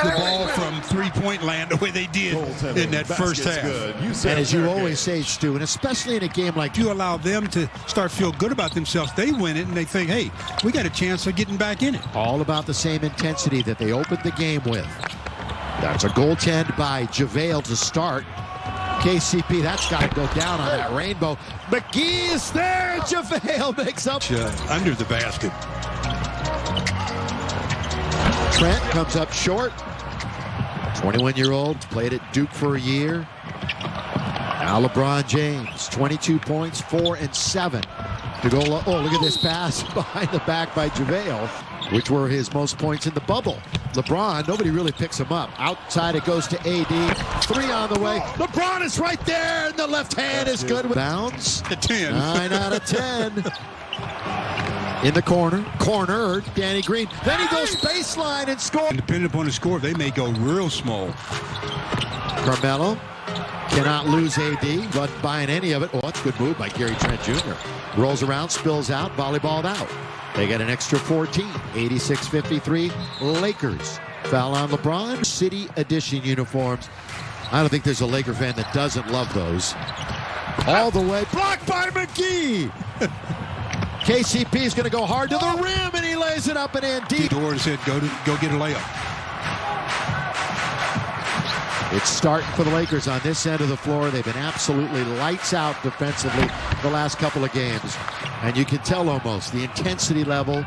the ball from three-point land the way they did in that first half. And as you always say, Stu, and especially in a game like you allow them to start feel good about themselves, they win it and they think, hey, we got a chance of getting back in it. All about the same intensity that they opened the game with. That's a goaltend by JaVale to start. KCP, that's got to go down on that rainbow. McGee is there. JaVale makes up. Under the basket. Trent comes up short. 21-year-old, played at Duke for a year. Now LeBron James, 22 points, 4 and 7 to go. Oh, look at this pass behind the back by JaVale, which were his most points in the bubble. LeBron, nobody really picks him up. Outside it goes to AD. 3 on the way. LeBron is right there, and the left hand is good. Bounce. The 10. 9 out of 10. In the corner, Danny Green. Then he goes baseline and scores. And depending upon the score, they may go real small. Carmelo cannot lose AD, wasn't buying any of it. Oh, that's a good move by Gary Trent Jr. Rolls around, spills out, volleyballed out. They get an extra 14, 86-53, Lakers. Foul on LeBron. City Edition uniforms. I don't think there's a Laker fan that doesn't love those. All the way, blocked by McGee. KCP is going to go hard to the rim, and he lays it up and in deep. Door said, go get a layup. It's starting for the Lakers on this end of the floor. They've been absolutely lights out defensively the last couple of games. And you can tell almost the intensity level,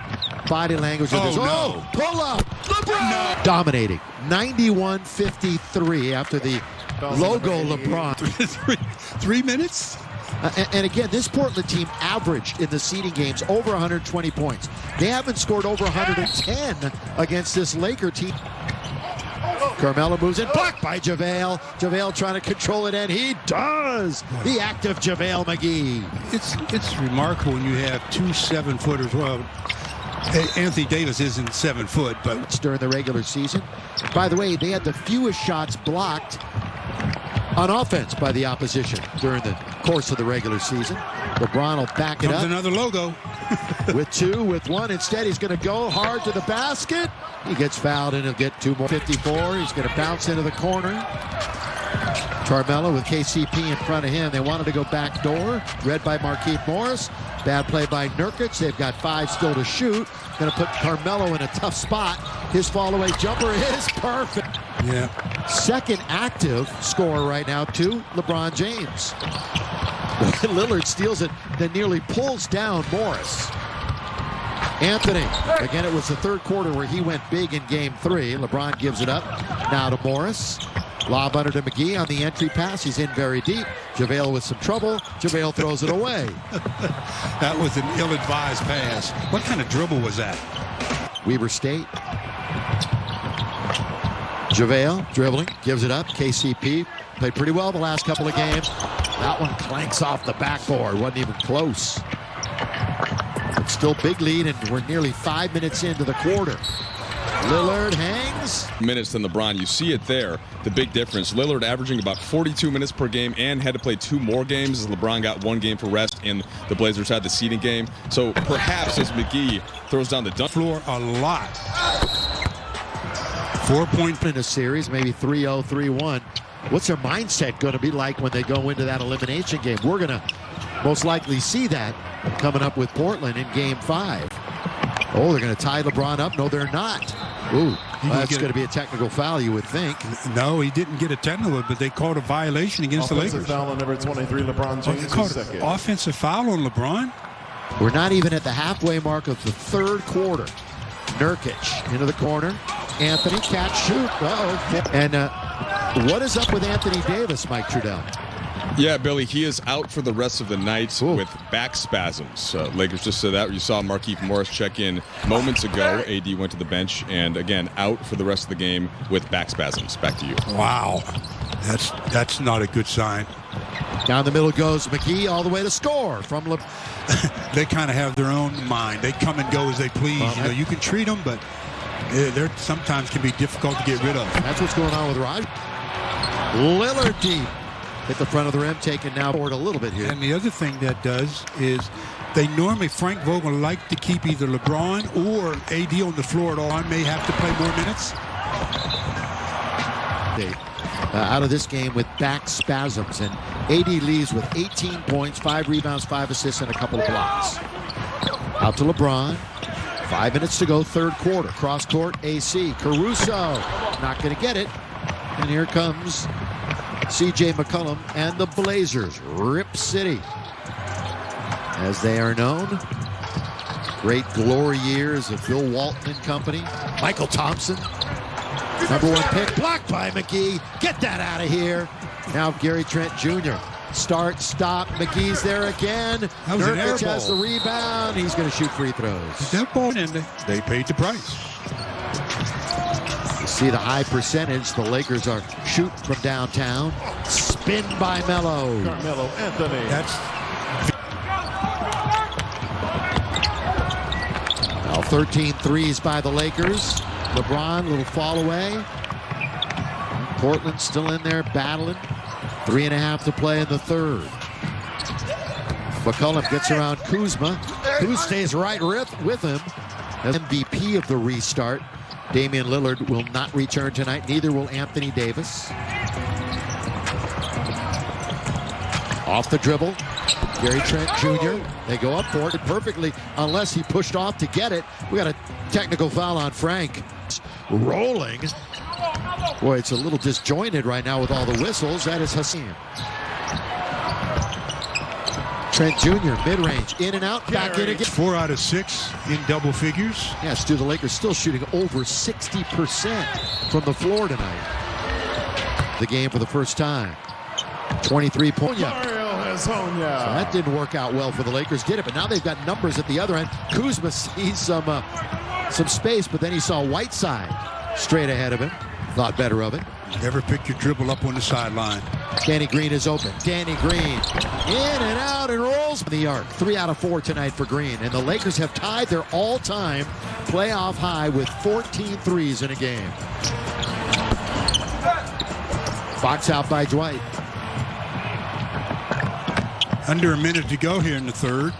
body language of this. Oh, pull up. LeBron! No. Dominating. 91-53 after the logo LeBron. 3 minutes? And again, this Portland team averaged in the seeding games over 120 points. They haven't scored over 110 against this Laker team. Carmelo moves in, blocked by JaVale. JaVale trying to control it, and he does. The active JaVale McGee. It's remarkable when you have 2 7-footers. Well, Anthony Davis isn't 7 foot, but during the regular season. By the way, they had the fewest shots blocked on offense by the opposition during the course of the regular season. LeBron will back it up. Another logo. With 2, with 1. Instead, he's going to go hard to the basket. He gets fouled, and he'll get 2 more. 54. He's going to bounce into the corner. Carmelo with KCP in front of him. They wanted to go back door. Read by Markieff Morris. Bad play by Nurkic. They've got 5 still to shoot. Going to put Carmelo in a tough spot. His fall-away jumper is perfect. Yeah. Second active scorer right now, to LeBron James. Lillard steals it, then nearly pulls down Morris. Anthony, again, it was the third quarter where he went big in game 3. LeBron gives it up now to Morris. Lob under to McGee on the entry pass. He's in very deep. JaVale with some trouble. JaVale throws it away. That was an ill-advised pass. What kind of dribble was that? Weber State. JaVale dribbling, gives it up. KCP played pretty well the last couple of games. That one clanks off the backboard. Wasn't even close. It's still big lead, and we're nearly 5 minutes into the quarter. Lillard hangs. Minutes than LeBron. You see it there, the big difference. Lillard averaging about 42 minutes per game and had to play 2 more games as LeBron got 1 game for rest and the Blazers had the seeding game. So perhaps as McGee throws down the dunk floor a lot. 4 point in a series, maybe 3-0, 3-1. What's their mindset going to be like when they go into that elimination game? We're going to most likely see that coming up with Portland in game 5. Oh, they're going to tie LeBron up. No, they're not. Ooh, that's going to be a technical foul, you would think. No, he didn't get a technical, but they called a violation against the Lakers. Foul on number 23, LeBron James. Second. Offensive foul on LeBron? We're not even at the halfway mark of the third quarter. Nurkic into the corner. Anthony, catch, shoot. Uh-oh. And what is up with Anthony Davis, Mike Trudell? Yeah, Billy, he is out for the rest of the night with back spasms. Lakers just said that. You saw Markieff Morris check in moments ago. AD went to the bench, and again, out for the rest of the game with back spasms. Back to you. Wow. That's not a good sign. Down the middle goes McGee all the way to score from They kind of have their own mind. They come and go as they please. You can treat them, but they're sometimes can be difficult to get rid of. That's what's going on with Rod. Lillard deep. Hit the front of the rim, taken now forward a little bit here. And the other thing that does is they normally, Frank Vogel like to keep either LeBron or AD on the floor at all. I may have to play more minutes. update. Out of this game with back spasms, and AD leaves with 18 points, 5 rebounds, 5 assists, and a couple of blocks. Out to LeBron. 5 minutes to go, third quarter. Cross court, AC. Caruso not going to get it. And here comes CJ McCollum and the Blazers. Rip City, as they are known. Great glory years of Bill Walton and company. Michael Thompson, #1 pick, blocked by McGee. Get that out of here. Now Gary Trent Jr. Start, stop. McGee's there again. That was an air Nurkic has the ball. rebound. He's going to shoot free throws. That ball, and they paid the price. You see the high percentage. The Lakers are shooting from downtown. Spin by Melo. Carmelo Anthony. That's 13 threes by the Lakers. LeBron, little fall away. Portland still in there battling. 3.5 to play in the third. McCollum gets around Kuzma, who stays right with him. As MVP of the restart. Damian Lillard will not return tonight. Neither will Anthony Davis. Off the dribble. Gary Trent Jr. They go up for it perfectly, unless he pushed off to get it. We got a technical foul on Frank. Rolling. Boy, it's a little disjointed right now with all the whistles. That is Hassan. Trent Jr. mid-range, in and out, back in again. 4 out of 6 in double figures. Yes, the Lakers still shooting over 60% from the floor tonight. The game for the first time. 23 points. So that didn't work out well for the Lakers, did it? But now they've got numbers at the other end. Kuzma sees some space, but then he saw Whiteside straight ahead of him. Thought better of it. Never pick your dribble up on the sideline. Danny Green is open. Danny Green in and out and rolls the arc. 3 out of 4 tonight for Green. And the Lakers have tied their all-time playoff high with 14 threes in a game. Box out by Dwight. Under a minute to go here in the third.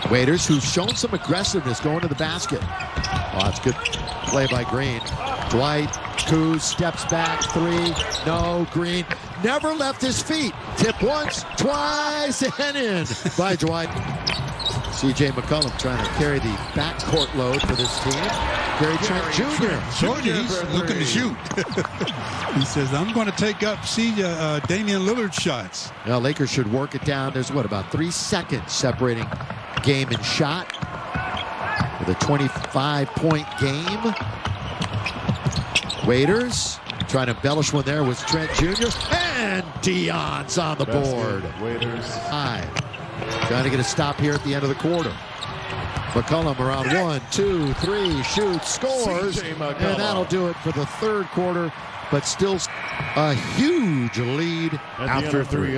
Waiters, who's shown some aggressiveness going to the basket. Oh, that's good play by Green. Dwight, Kuz steps back, 3. No, Green never left his feet. Tip once, twice, and in by Dwight. CJ McCollum trying to carry the backcourt load for this team. Gary Trent Jr. Told you he's looking to shoot. He says, I'm going to take up Damian Lillard shots. Now, Lakers should work it down. There's, about 3 seconds separating game and shot. With a 25-point game. Waiters trying to embellish one there was Trent Jr. And Dion's on the board. Waiters. 5. Trying to get a stop here at the end of the quarter. McCollum around 1, 2, 3, shoots, scores, and that'll do it for the third quarter, but still a huge lead after 3.